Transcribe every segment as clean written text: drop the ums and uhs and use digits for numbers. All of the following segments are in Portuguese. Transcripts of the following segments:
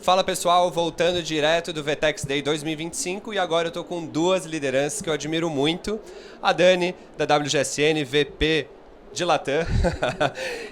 Fala pessoal, voltando direto do VTEX Day 2025 e agora eu tô com duas lideranças que eu admiro muito. A Dani, da WGSN, VP de Latam,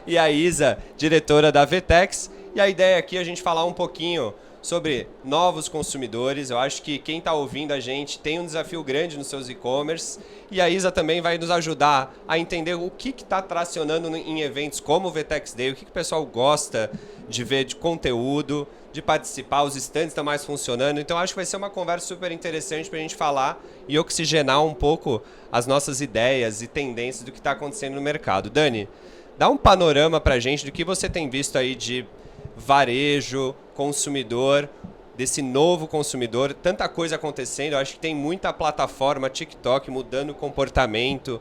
e a Isa, diretora da VTEX. E a ideia aqui é a gente falar um pouquinho sobre novos consumidores. Eu acho que quem está ouvindo a gente tem um desafio grande nos seus e-commerce. E a Isa também vai nos ajudar a entender o que está tracionando em eventos como o VTEX Day, o que o pessoal gosta de ver de conteúdo, de participar, os stands estão mais funcionando. Então acho que vai ser uma conversa super interessante para a gente falar e oxigenar um pouco as nossas ideias e tendências do que está acontecendo no mercado. Dani, dá um panorama para a gente do que você tem visto aí de varejo, consumidor, desse novo consumidor, tanta coisa acontecendo. Eu acho que tem muita plataforma, TikTok mudando o comportamento.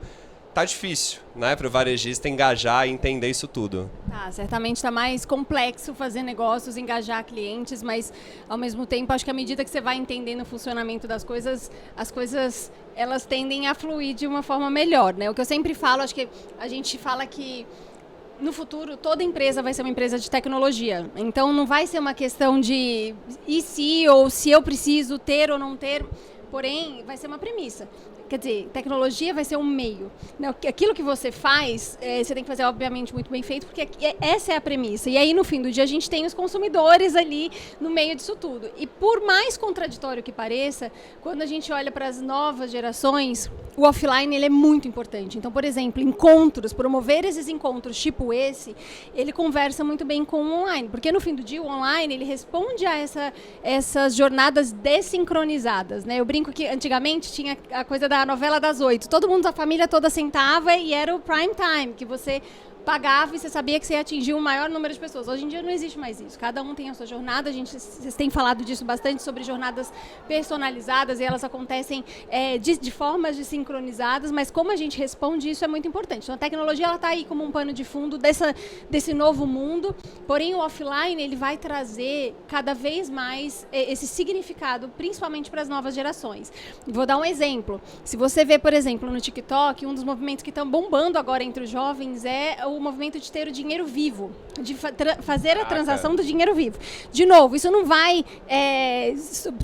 Tá difícil, né, para o varejista engajar e entender isso tudo. Certamente está mais complexo fazer negócios, engajar clientes, mas ao mesmo tempo acho que à medida que você vai entendendo o funcionamento das coisas, as coisas elas tendem a fluir de uma forma melhor, né? O que eu sempre falo, acho que a gente fala que no futuro, toda empresa vai ser uma empresa de tecnologia. Então, não vai ser uma questão de e se ou se eu preciso ter ou não ter, porém, vai ser uma premissa. Quer dizer, tecnologia vai ser um meio. Aquilo que você faz, você tem que fazer, obviamente, muito bem feito, porque essa é a premissa. E aí, no fim do dia, a gente tem os consumidores ali no meio disso tudo. E por mais contraditório que pareça, quando a gente olha para as novas gerações, o offline ele é muito importante. Então, por exemplo, encontros, promover esses encontros tipo esse, ele conversa muito bem com o online. Porque, no fim do dia, o online, ele responde a essas jornadas desincronizadas, né? Eu brinco que, antigamente, tinha a coisa da novela das 8. Todo mundo, a família toda sentava e era o prime time, que você pagava e você sabia que você ia atingir um maior número de pessoas. Hoje em dia não existe mais isso. Cada um tem a sua jornada. Vocês têm falado disso bastante, sobre jornadas personalizadas, e elas acontecem de formas desincronizadas, mas como a gente responde, isso é muito importante. Então a tecnologia está aí como um pano de fundo desse novo mundo, porém o offline ele vai trazer cada vez mais esse significado, principalmente para as novas gerações. Vou dar um exemplo. Se você vê, por exemplo, no TikTok, um dos movimentos que estão bombando agora entre os jovens é o movimento de ter o dinheiro vivo, de fazer a transação do dinheiro vivo. De novo, isso não vai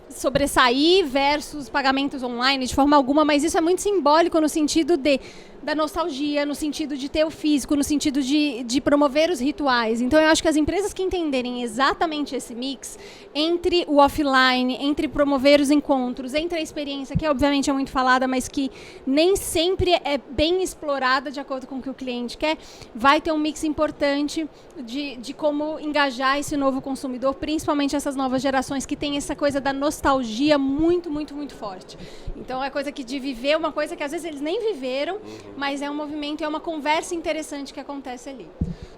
sobressair versus pagamentos online de forma alguma, mas isso é muito simbólico no sentido da nostalgia, no sentido de ter o físico, no sentido de promover os rituais. Então, eu acho que as empresas que entenderem exatamente esse mix entre o offline, entre promover os encontros, entre a experiência, que obviamente é muito falada, mas que nem sempre é bem explorada de acordo com o que o cliente quer, vai ter um mix importante de como engajar esse novo consumidor, principalmente essas novas gerações que tem essa coisa da nostalgia muito, muito, muito forte. Então, é coisa de viver uma coisa que às vezes eles nem viveram, mas é um movimento, é uma conversa interessante que acontece ali.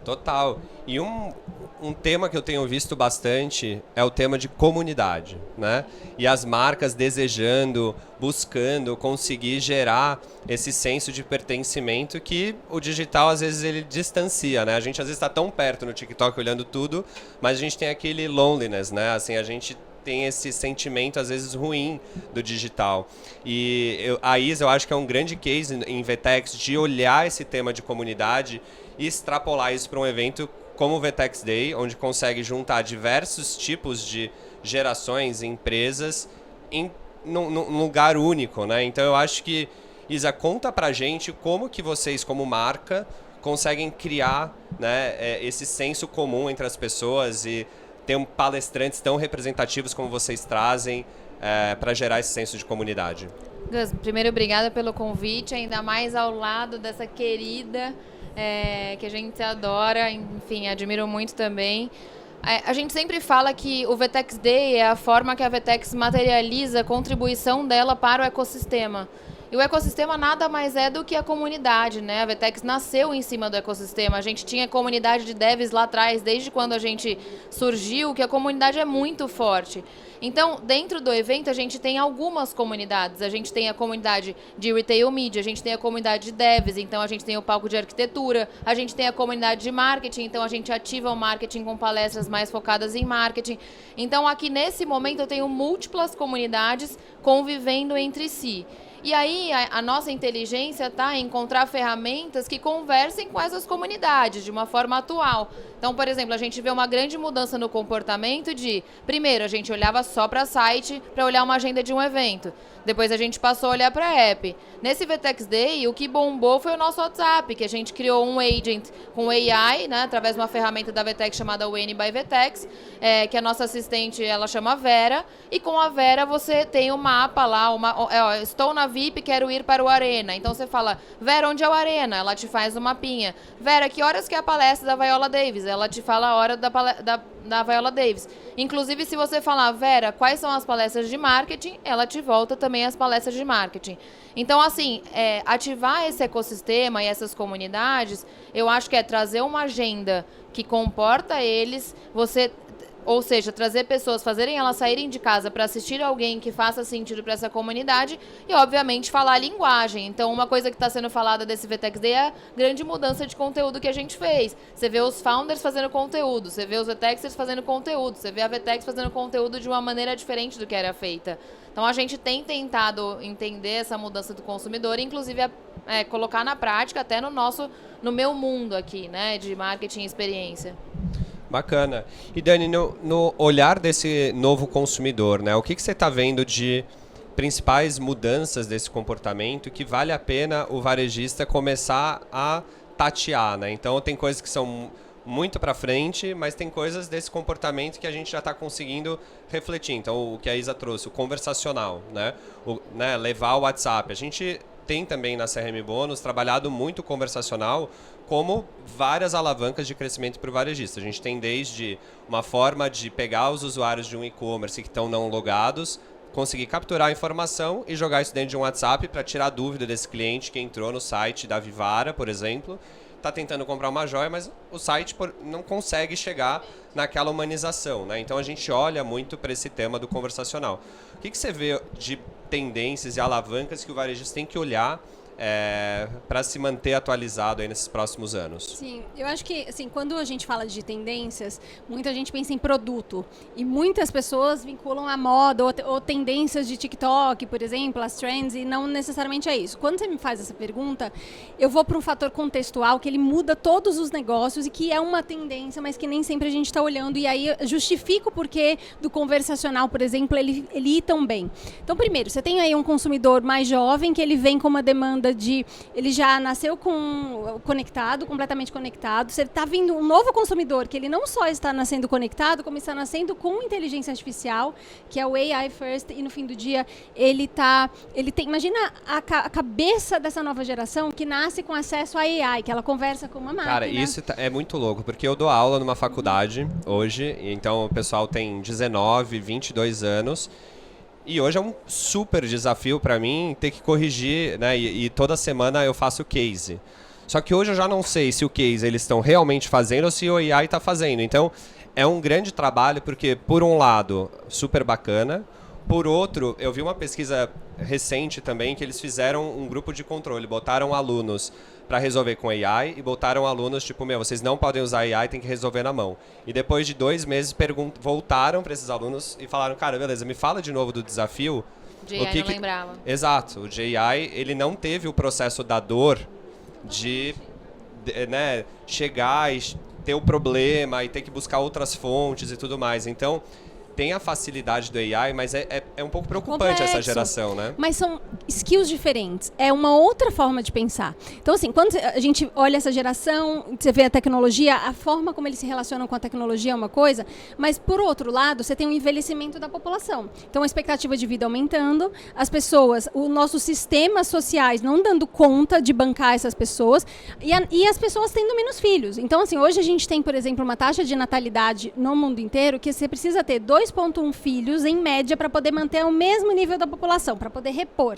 Total. E um tema que eu tenho visto bastante é o tema de comunidade, né? E as marcas desejando, buscando conseguir gerar esse senso de pertencimento que o digital às vezes ele distancia, né? A gente às vezes está tão perto no TikTok olhando tudo, mas a gente tem aquele loneliness, né? Assim, a gente tem esse sentimento, às vezes, ruim do digital. E a Isa, eu acho que é um grande case em VTEX de olhar esse tema de comunidade e extrapolar isso para um evento como o VTEX Day, onde consegue juntar diversos tipos de gerações e empresas num lugar único, né? Então, eu acho que, Isa, conta pra gente como que vocês, como marca, conseguem criar, né, esse senso comum entre as pessoas e ter palestrantes tão representativos como vocês trazem para gerar esse senso de comunidade. Gus, primeiro, obrigada pelo convite, ainda mais ao lado dessa querida que a gente adora, enfim, admiro muito também. A gente sempre fala que o VTEX Day é a forma que a VTEX materializa a contribuição dela para o ecossistema. E o ecossistema nada mais é do que a comunidade, né? A VTEX nasceu em cima do ecossistema. A gente tinha comunidade de devs lá atrás, desde quando a gente surgiu, que a comunidade é muito forte. Então, dentro do evento, a gente tem algumas comunidades. A gente tem a comunidade de retail media, a gente tem a comunidade de devs, então a gente tem o palco de arquitetura, a gente tem a comunidade de marketing, então a gente ativa o marketing com palestras mais focadas em marketing. Então, aqui nesse momento, eu tenho múltiplas comunidades convivendo entre si. E aí, a nossa inteligência está em encontrar ferramentas que conversem com essas comunidades de uma forma atual. Então, por exemplo, a gente vê uma grande mudança no comportamento de... Primeiro, a gente olhava só para site para olhar uma agenda de um evento. Depois a gente passou a olhar para app. Nesse VTEX Day, o que bombou foi o nosso WhatsApp, que a gente criou um agent com AI, né, através de uma ferramenta da VTEX chamada Wayne by VTEX, que a nossa assistente, ela chama Vera, e com a Vera você tem um mapa lá, estou na VIP, quero ir para o Arena. Então você fala, Vera, onde é o Arena? Ela te faz um mapinha. Vera, que horas que é a palestra da Viola Davis? Ela te fala a hora da Viola Davis. Inclusive, se você falar, Vera, quais são as palestras de marketing, ela te volta também as palestras de marketing. Então, assim, ativar esse ecossistema e essas comunidades, eu acho que é trazer uma agenda que comporta eles, ou seja, trazer pessoas, fazerem elas saírem de casa para assistir alguém que faça sentido para essa comunidade e, obviamente, falar a linguagem. Então, uma coisa que está sendo falada desse VTEX Day é a grande mudança de conteúdo que a gente fez. Você vê os founders fazendo conteúdo, você vê os VTEXers fazendo conteúdo, você vê a VTEX fazendo conteúdo de uma maneira diferente do que era feita. Então, a gente tem tentado entender essa mudança do consumidor e, inclusive, colocar na prática até no meu mundo aqui, né, de marketing e experiência. Bacana. E Dani, no olhar desse novo consumidor, né, o que você está vendo de principais mudanças desse comportamento que vale a pena o varejista começar a tatear, né? Então tem coisas que são muito para frente, mas tem coisas desse comportamento que a gente já está conseguindo refletir. Então o que a Isa trouxe, o conversacional, né? Levar o WhatsApp. A gente tem também na CRM Bônus trabalhado muito conversacional como várias alavancas de crescimento para o varejista. A gente tem desde uma forma de pegar os usuários de um e-commerce que estão não logados, conseguir capturar a informação e jogar isso dentro de um WhatsApp para tirar a dúvida desse cliente que entrou no site da Vivara, por exemplo, está tentando comprar uma joia, mas o site não consegue chegar naquela humanização, né? Então a gente olha muito para esse tema do conversacional. O que você vê de tendências e alavancas que o varejista tem que olhar para se manter atualizado aí nesses próximos anos? Sim, eu acho que assim, quando a gente fala de tendências, muita gente pensa em produto e muitas pessoas vinculam a moda ou tendências de TikTok, por exemplo, as trends, e não necessariamente é isso. Quando você me faz essa pergunta, eu vou para um fator contextual que ele muda todos os negócios e que é uma tendência, mas que nem sempre a gente está olhando, e aí justifica o porquê do conversacional, por exemplo, ele ir tão bem. Então, primeiro, você tem aí um consumidor mais jovem que ele vem com uma demanda ele já nasceu conectado, completamente conectado. Você está vindo um novo consumidor que ele não só está nascendo conectado, como está nascendo com inteligência artificial, que é o AI First, e no fim do dia imagina a cabeça dessa nova geração que nasce com acesso a AI, que ela conversa com uma máquina. Cara, isso é muito louco, porque eu dou aula numa faculdade hoje, então o pessoal tem 19, 22 anos. E hoje é um super desafio para mim ter que corrigir, né? E toda semana eu faço case. Só que hoje eu já não sei se o case eles estão realmente fazendo ou se o AI está fazendo. Então é um grande trabalho porque, por um lado, super bacana. Por outro, eu vi uma pesquisa recente também que eles fizeram um grupo de controle. Botaram alunos para resolver com AI e botaram alunos tipo, vocês não podem usar AI, tem que resolver na mão. E depois de 2 meses voltaram para esses alunos e falaram, cara, beleza, me fala de novo do desafio. O GI não lembrava. Exato, o GI ele não teve o processo da dor de chegar e ter o problema e ter que buscar outras fontes e tudo mais. Então, tem a facilidade do AI, mas é um pouco preocupante essa geração, né? Mas são skills diferentes. É uma outra forma de pensar. Então, assim, quando a gente olha essa geração, você vê a tecnologia, a forma como eles se relacionam com a tecnologia é uma coisa, mas, por outro lado, você tem um envelhecimento da população. Então, a expectativa de vida aumentando, as pessoas, os nossos sistemas sociais não dando conta de bancar essas pessoas e as pessoas tendo menos filhos. Então, assim, hoje a gente tem, por exemplo, uma taxa de natalidade no mundo inteiro que você precisa ter 2,1 filhos, em média, para poder manter o mesmo nível da população, para poder repor.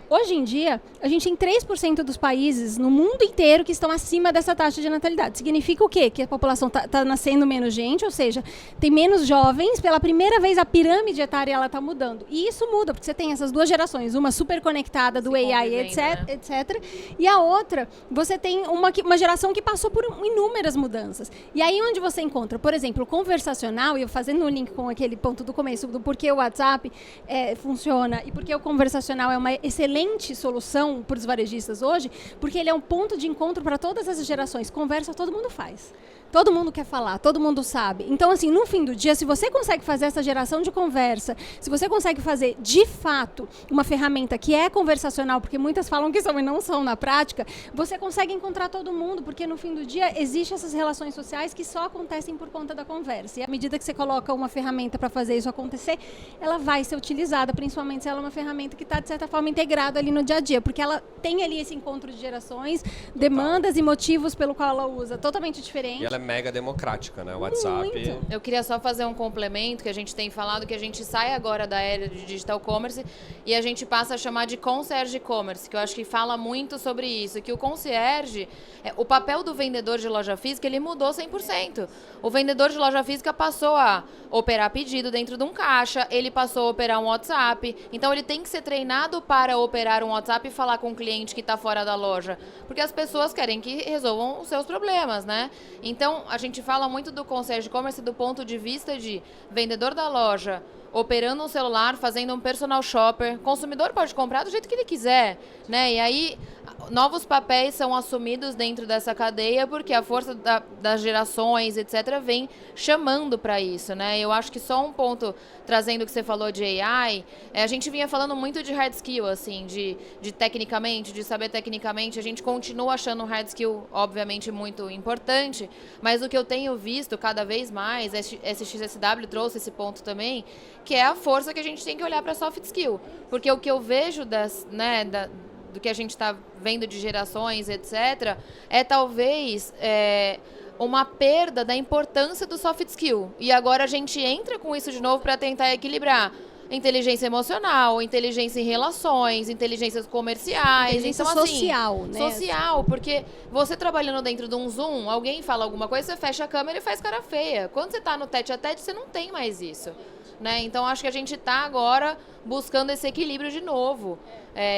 Hoje em dia, a gente tem 3% dos países no mundo inteiro que estão acima dessa taxa de natalidade. Significa o quê? Que a população está nascendo menos gente, ou seja, tem menos jovens. Pela primeira vez, a pirâmide etária está mudando. E isso muda, porque você tem essas duas gerações, uma super conectada do AI, etc. E a outra, você tem uma geração que passou por inúmeras mudanças. E aí onde você encontra, por exemplo, o conversacional, e eu fazendo um link com aquele ponto do começo, do porquê o WhatsApp funciona e porquê o conversacional é uma excelente excelente solução para os varejistas hoje, porque ele é um ponto de encontro para todas as gerações. Conversa todo mundo faz. Todo mundo quer falar, todo mundo sabe. Então, assim, no fim do dia, se você consegue fazer essa geração de conversa, se você consegue fazer, de fato, uma ferramenta que é conversacional, porque muitas falam que são e não são na prática, você consegue encontrar todo mundo, porque no fim do dia, existem essas relações sociais que só acontecem por conta da conversa. E à medida que você coloca uma ferramenta para fazer isso acontecer, ela vai ser utilizada, principalmente se ela é uma ferramenta que está, de certa forma, integrada ali no dia a dia, porque ela tem ali esse encontro de gerações, demandas e motivos pelo qual ela usa totalmente diferente. E ela é mega democrática, né? O WhatsApp. Muito. Eu queria só fazer um complemento, que a gente tem falado que a gente sai agora da era de digital commerce e a gente passa a chamar de concierge commerce, que eu acho que fala muito sobre isso, que o concierge, o papel do vendedor de loja física, ele mudou 100%. O vendedor de loja física passou a operar pedido dentro de um caixa, ele passou a operar um WhatsApp, então ele tem que ser treinado para operar um WhatsApp e falar com o cliente que está fora da loja, porque as pessoas querem que resolvam os seus problemas, né? Então, a gente fala muito do concierge commerce do ponto de vista de vendedor da loja operando um celular, fazendo um personal shopper. O consumidor pode comprar do jeito que ele quiser, né? E aí, novos papéis são assumidos dentro dessa cadeia porque a força das gerações, etc., vem chamando para isso, né? Eu acho que só um ponto, trazendo o que você falou de AI, a gente vinha falando muito de hard skill, assim, de tecnicamente, de saber tecnicamente. A gente continua achando o hard skill, obviamente, muito importante, mas o que eu tenho visto cada vez mais, SXSW trouxe esse ponto também, que é a força que a gente tem que olhar para soft skill. Porque o que eu vejo do que a gente está vendo de gerações, etc., é talvez uma perda da importância do soft skill. E agora a gente entra com isso de novo para tentar equilibrar inteligência emocional, inteligência em relações, inteligências comerciais. Inteligência então, assim, social, né? Social, porque você trabalhando dentro de um Zoom, alguém fala alguma coisa, você fecha a câmera e faz cara feia. Quando você está no tete-a-tete, você não tem mais isso. Né? Então, acho que a gente está agora buscando esse equilíbrio de novo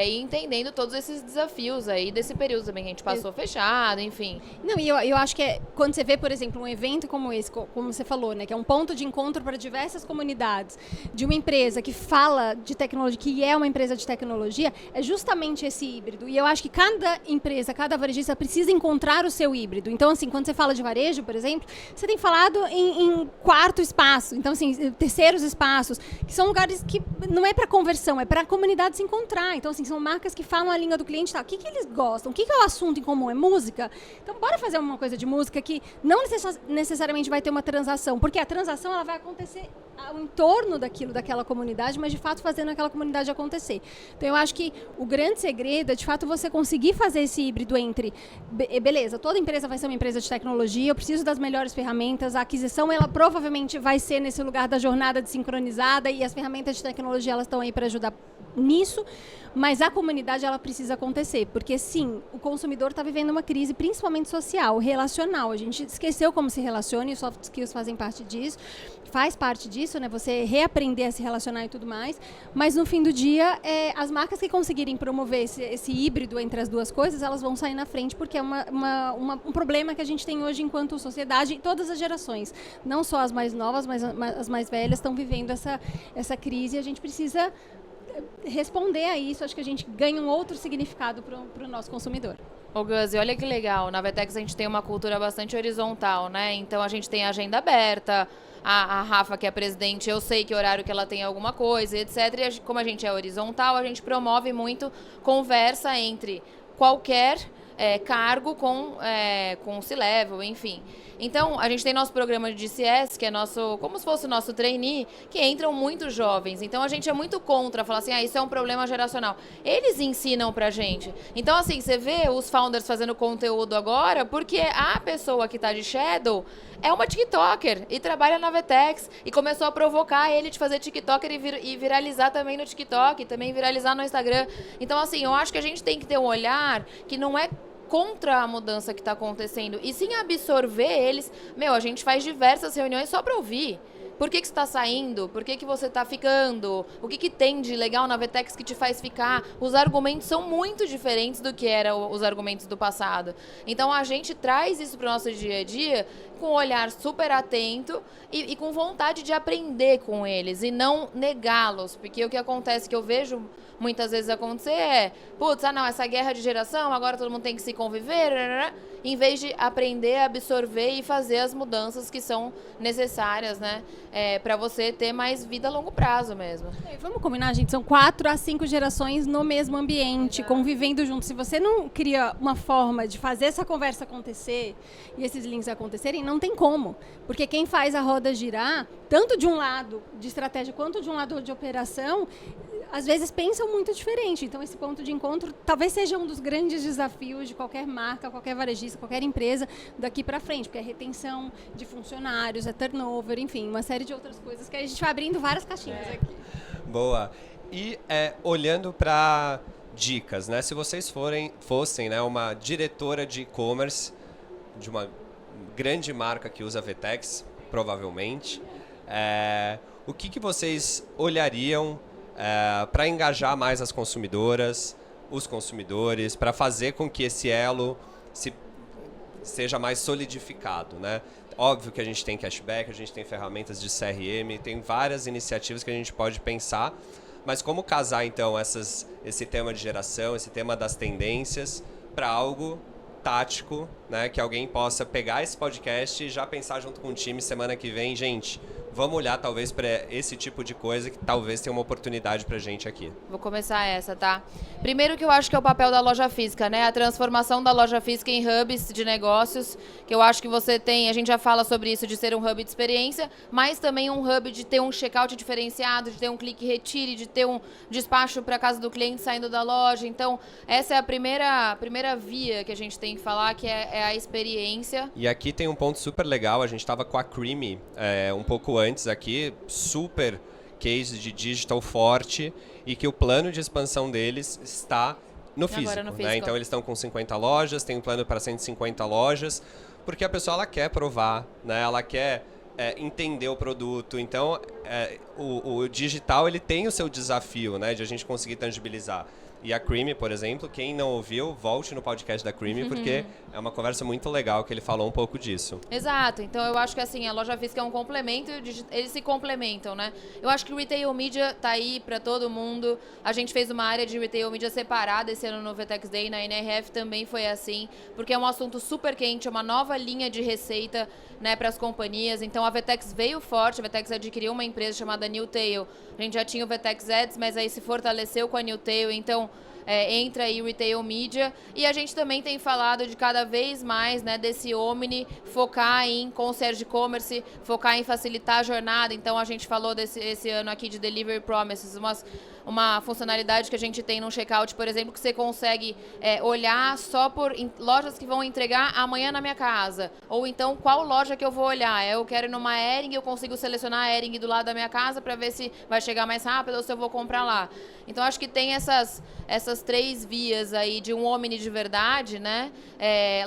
e entendendo todos esses desafios aí desse período também que a gente passou fechado, enfim. Não, e eu acho que quando você vê, por exemplo, um evento como esse, como você falou, né, que é um ponto de encontro para diversas comunidades, de uma empresa que fala de tecnologia, que é uma empresa de tecnologia, é justamente esse híbrido. E eu acho que cada empresa, cada varejista precisa encontrar o seu híbrido. Então, assim, quando você fala de varejo, por exemplo, você tem falado em quarto espaço, então, assim, terceiros espaços, que são lugares que não é para conversão, é para a comunidade se encontrar. Então, assim, são marcas que falam a língua do cliente, tá? O que eles gostam? O que é o assunto em comum? É música? Então, bora fazer uma coisa de música que não necessariamente vai ter uma transação, porque a transação ela vai acontecer ao entorno daquela comunidade, mas de fato fazendo aquela comunidade acontecer. Então, eu acho que o grande segredo é, de fato, você conseguir fazer esse híbrido entre, beleza, toda empresa vai ser uma empresa de tecnologia, eu preciso das melhores ferramentas, a aquisição, ela provavelmente vai ser nesse lugar da jornada sincronizada e as ferramentas de tecnologia, elas estão aí para ajudar nisso, mas a comunidade ela precisa acontecer, porque sim, o consumidor está vivendo uma crise principalmente social, relacional. A gente esqueceu como se relaciona e os soft skills fazem parte disso, faz parte disso, né? Você reaprender a se relacionar e tudo mais, mas no fim do dia, as marcas que conseguirem promover esse híbrido entre as duas coisas, elas vão sair na frente, porque é um problema que a gente tem hoje enquanto sociedade e todas as gerações, não só as mais novas, mas as mais velhas estão vivendo essa crise e a gente precisa responder a isso. Acho que a gente ganha um outro significado para o nosso consumidor. Ô Gus, olha que legal, na Vetex a gente tem uma cultura bastante horizontal, né? Então a gente tem a agenda aberta, a Rafa, que é presidente, eu sei que horário que ela tem alguma coisa, etc. E como a gente é horizontal, a gente promove muito conversa entre qualquer cargo com o C-Level, enfim. Então, a gente tem nosso programa de DCS, que é como se fosse o nosso trainee, que entram muitos jovens. Então, a gente é muito contra falar assim, isso é um problema geracional. Eles ensinam pra gente. Então, assim, você vê os founders fazendo conteúdo agora, porque a pessoa que tá de Shadow é uma TikToker e trabalha na Vetex e começou a provocar ele de fazer TikToker e viralizar também no TikTok, e também viralizar no Instagram. Então, assim, eu acho que a gente tem que ter um olhar que não é contra a mudança que está acontecendo, e sim absorver eles. A gente faz diversas reuniões só para ouvir. Por que você está saindo? Por que você está ficando? O que tem de legal na Vetex que te faz ficar? Os argumentos são muito diferentes do que eram os argumentos do passado. Então, a gente traz isso para o nosso dia a dia com um olhar super atento e com vontade de aprender com eles e não negá-los. Porque o que acontece que eu vejo muitas vezes acontecer é, putz, não, essa guerra de geração, agora todo mundo tem que se conviver, em vez de aprender, absorver e fazer as mudanças que são necessárias, né, para você ter mais vida a longo prazo mesmo. Vamos combinar, gente, são 4 a 5 gerações no mesmo ambiente, convivendo juntos. Se você não cria uma forma de fazer essa conversa acontecer e esses links acontecerem, não tem como. Porque quem faz a roda girar, tanto de um lado de estratégia quanto de um lado de operação, às vezes pensam muito diferente. Então, esse ponto de encontro talvez seja um dos grandes desafios de qualquer marca, qualquer varejista, qualquer empresa daqui para frente, porque é retenção de funcionários, é turnover, enfim, uma série de outras coisas que a gente vai abrindo várias caixinhas aqui. Boa. E olhando para dicas, né? Se vocês fossem, né, uma diretora de e-commerce de uma grande marca que usa VTEX, provavelmente, o que vocês olhariam para engajar mais as consumidoras, os consumidores, para fazer com que esse elo seja mais solidificado, né? Óbvio que a gente tem cashback, a gente tem ferramentas de CRM, tem várias iniciativas que a gente pode pensar, mas como casar então esse tema de geração, esse tema das tendências para algo tático, né? Que alguém possa pegar esse podcast e já pensar junto com o time semana que vem, gente, vamos olhar talvez para esse tipo de coisa que talvez tenha uma oportunidade pra gente aqui. Vou começar essa, tá? Primeiro que eu acho que é o papel da loja física, né? A transformação da loja física em hubs de negócios, que eu acho que você tem, a gente já fala sobre isso, de ser um hub de experiência, mas também um hub de ter um checkout diferenciado, de ter um clique retire, de ter um despacho para casa do cliente saindo da loja. Então, essa é a primeira via que a gente tem que falar, que é a experiência. E aqui tem um ponto super legal, a gente estava com a Creamy um pouco antes aqui, super case de digital forte e que o plano de expansão deles está no físico, Agora no físico. Né? Então eles estão com 50 lojas, tem um plano para 150 lojas, porque a pessoa ela quer provar, né? Ela quer entender o produto. Então o digital ele tem o seu desafio, né? De a gente conseguir tangibilizar. E a Creamy, por exemplo, quem não ouviu, volte no podcast da Creamy, porque é uma conversa muito legal que ele falou um pouco disso. Exato. Então, eu acho que assim, a loja física é um complemento, eles se complementam, né? Eu acho que o Retail Media tá aí para todo mundo. A gente fez uma área de Retail Media separada esse ano no VTEX Day, na NRF também foi assim, porque é um assunto super quente, é uma nova linha de receita, né, para as companhias. Então, a VTEX veio forte, a VTEX adquiriu uma empresa chamada Newtail. A gente já tinha o VTEX Ads, mas aí se fortaleceu com a Newtail, então entra aí o Retail Media. E a gente também tem falado de cada vez mais, né, desse Omni, focar em concierge commerce, focar em facilitar a jornada. Então a gente falou esse ano aqui de Delivery Promises, uma funcionalidade que a gente tem no checkout, por exemplo, que você consegue olhar só por lojas que vão entregar amanhã na minha casa. Ou então, qual loja que eu vou olhar? Eu quero ir numa Hering, eu consigo selecionar a Hering do lado da minha casa para ver se vai chegar mais rápido ou se eu vou comprar lá. Então, acho que tem essas 3 vias aí de um Omni de verdade, né?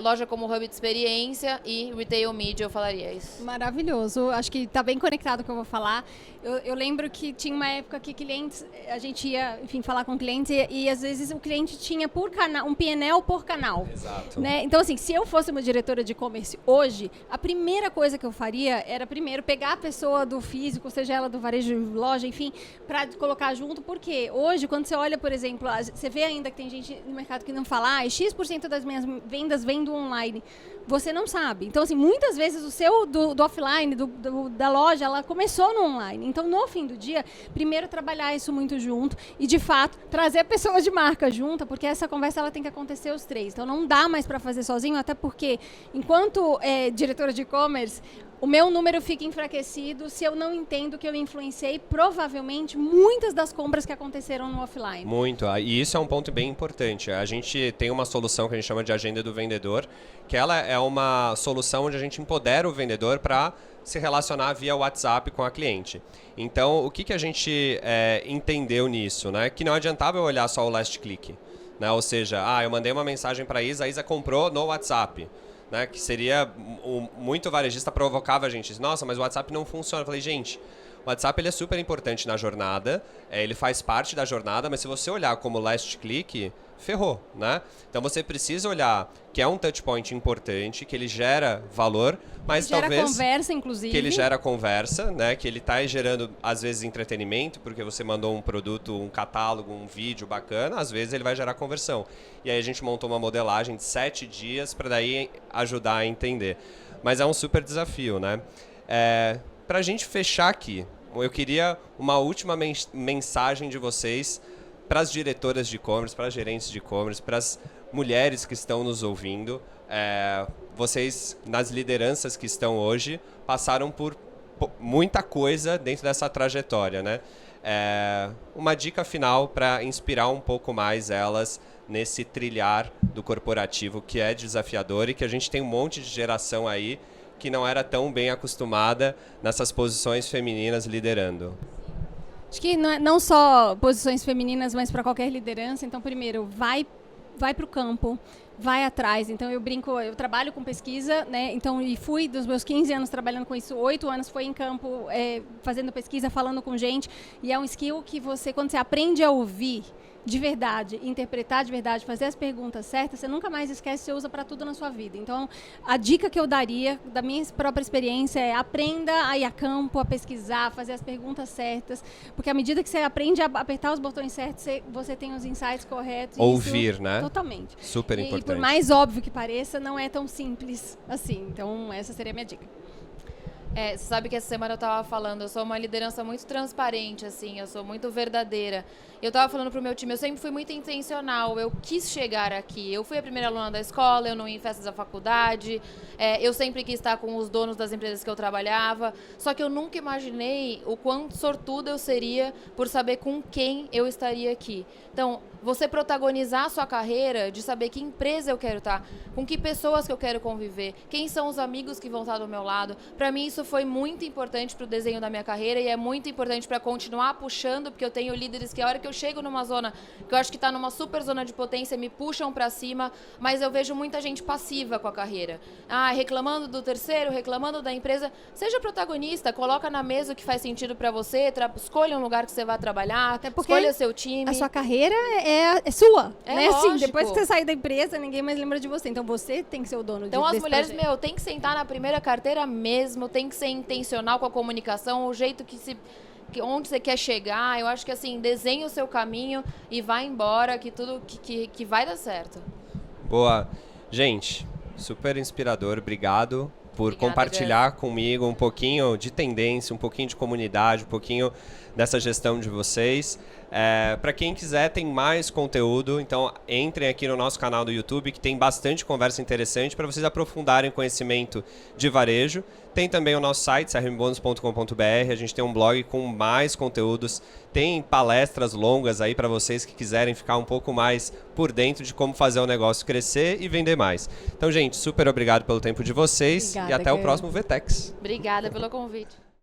Loja como hub de experiência e Retail Media, eu falaria isso. Maravilhoso. Acho que está bem conectado com o que eu vou falar. Eu lembro que tinha uma época que clientes, a gente ia, enfim, falar com clientes e às vezes o cliente tinha por canal, um PNL por canal. Exato. Né? Então, assim, se eu fosse uma diretora de e-commerce hoje, a primeira coisa que eu faria era primeiro pegar a pessoa do físico, seja ela do varejo, loja, enfim, para colocar junto, porque hoje, quando você olha, por exemplo, você vê ainda que tem gente no mercado que não fala, X% das minhas vendas vem do online. Você não sabe. Então, assim, muitas vezes o seu do offline, da loja, ela começou no online. Então, no fim do dia, primeiro trabalhar isso muito junto e, de fato, trazer a pessoa de marca junta, porque essa conversa ela tem que acontecer os 3. Então, não dá mais para fazer sozinho, até porque, enquanto diretora de e-commerce, o meu número fica enfraquecido se eu não entendo que eu influenciei provavelmente muitas das compras que aconteceram no offline. Muito, e isso é um ponto bem importante. A gente tem uma solução que a gente chama de agenda do vendedor, que ela é uma solução onde a gente empodera o vendedor para se relacionar via WhatsApp com a cliente. Então, o que a gente entendeu nisso, né? Que não adiantava eu olhar só o last click, né? Ou seja, eu mandei uma mensagem para a Isa comprou no WhatsApp. Né, que seria muito varejista provocava a gente. Nossa, mas o WhatsApp não funciona. Eu falei, gente, O WhatsApp ele é super importante na jornada, ele faz parte da jornada, mas se você olhar como last click, ferrou, né? Então você precisa olhar que é um touchpoint importante, que ele gera valor, mas gera talvez conversa, inclusive. que ele gera conversa, né? Que ele está gerando às vezes entretenimento, porque você mandou um produto, um catálogo, um vídeo bacana, às vezes ele vai gerar conversão. E aí a gente montou uma modelagem de 7 dias para daí ajudar a entender. Mas é um super desafio, né? Para a gente fechar aqui, eu queria uma última mensagem de vocês para as diretoras de e-commerce, para as gerentes de e-commerce, para as mulheres que estão nos ouvindo. Vocês, nas lideranças que estão hoje, passaram por muita coisa dentro dessa trajetória, né? Uma dica final para inspirar um pouco mais elas nesse trilhar do corporativo, que é desafiador e que a gente tem um monte de geração aí que não era tão bem acostumada nessas posições femininas liderando. Acho que não só posições femininas, mas para qualquer liderança. Então, primeiro, vai para o campo, vai atrás. Então, eu brinco, eu trabalho com pesquisa, né? Então, e fui dos meus 15 anos trabalhando com isso, 8 anos foi em campo, fazendo pesquisa, falando com gente. E é um skill que você, quando você aprende a ouvir de verdade, interpretar de verdade, fazer as perguntas certas, você nunca mais esquece, você usa para tudo na sua vida. Então, a dica que eu daria, da minha própria experiência, é aprenda a ir a campo, a pesquisar, fazer as perguntas certas, porque à medida que você aprende a apertar os botões certos, você tem os insights corretos. Ouvir, né? Totalmente. Super importante. E por mais óbvio que pareça, não é tão simples assim. Então, essa seria a minha dica. Você sabe que essa semana eu tava falando, eu sou uma liderança muito transparente, assim, eu sou muito verdadeira. Eu tava falando pro meu time, eu sempre fui muito intencional, eu quis chegar aqui. Eu fui a primeira aluna da escola, eu não ia em festas da faculdade, eu sempre quis estar com os donos das empresas que eu trabalhava, só que eu nunca imaginei o quão sortuda eu seria por saber com quem eu estaria aqui. Então, você protagonizar a sua carreira, de saber que empresa eu quero estar, com que pessoas que eu quero conviver, quem são os amigos que vão estar do meu lado. Para mim, isso foi muito importante para o desenho da minha carreira e é muito importante para continuar puxando, porque eu tenho líderes que a hora que eu chego numa zona, que eu acho que está numa super zona de potência, me puxam para cima, mas eu vejo muita gente passiva com a carreira. Reclamando do terceiro, reclamando da empresa. Seja protagonista, coloca na mesa o que faz sentido para você, escolha um lugar que você vai trabalhar, escolha seu time. A sua carreira é sua, né? Lógico. Assim, depois que você sair da empresa, ninguém mais lembra de você. Então você tem que ser o dono Então as mulheres, projeto. tem que sentar na primeira carteira mesmo, tem que ser intencional com a comunicação, o jeito onde você quer chegar. Eu acho que assim, desenhe o seu caminho e vá embora, que tudo que vai dar certo. Boa. Gente, super inspirador. Obrigado por compartilhar comigo um pouquinho de tendência, um pouquinho de comunidade, um pouquinho dessa gestão de vocês. Para quem quiser, tem mais conteúdo, então entrem aqui no nosso canal do YouTube, que tem bastante conversa interessante para vocês aprofundarem conhecimento de varejo. Tem também o nosso site, crmbonus.com.br, a gente tem um blog com mais conteúdos, tem palestras longas aí para vocês que quiserem ficar um pouco mais por dentro de como fazer o negócio crescer e vender mais. Então, gente, super obrigado pelo tempo de vocês. Obrigada, e até o próximo VTEX. Obrigada pelo convite.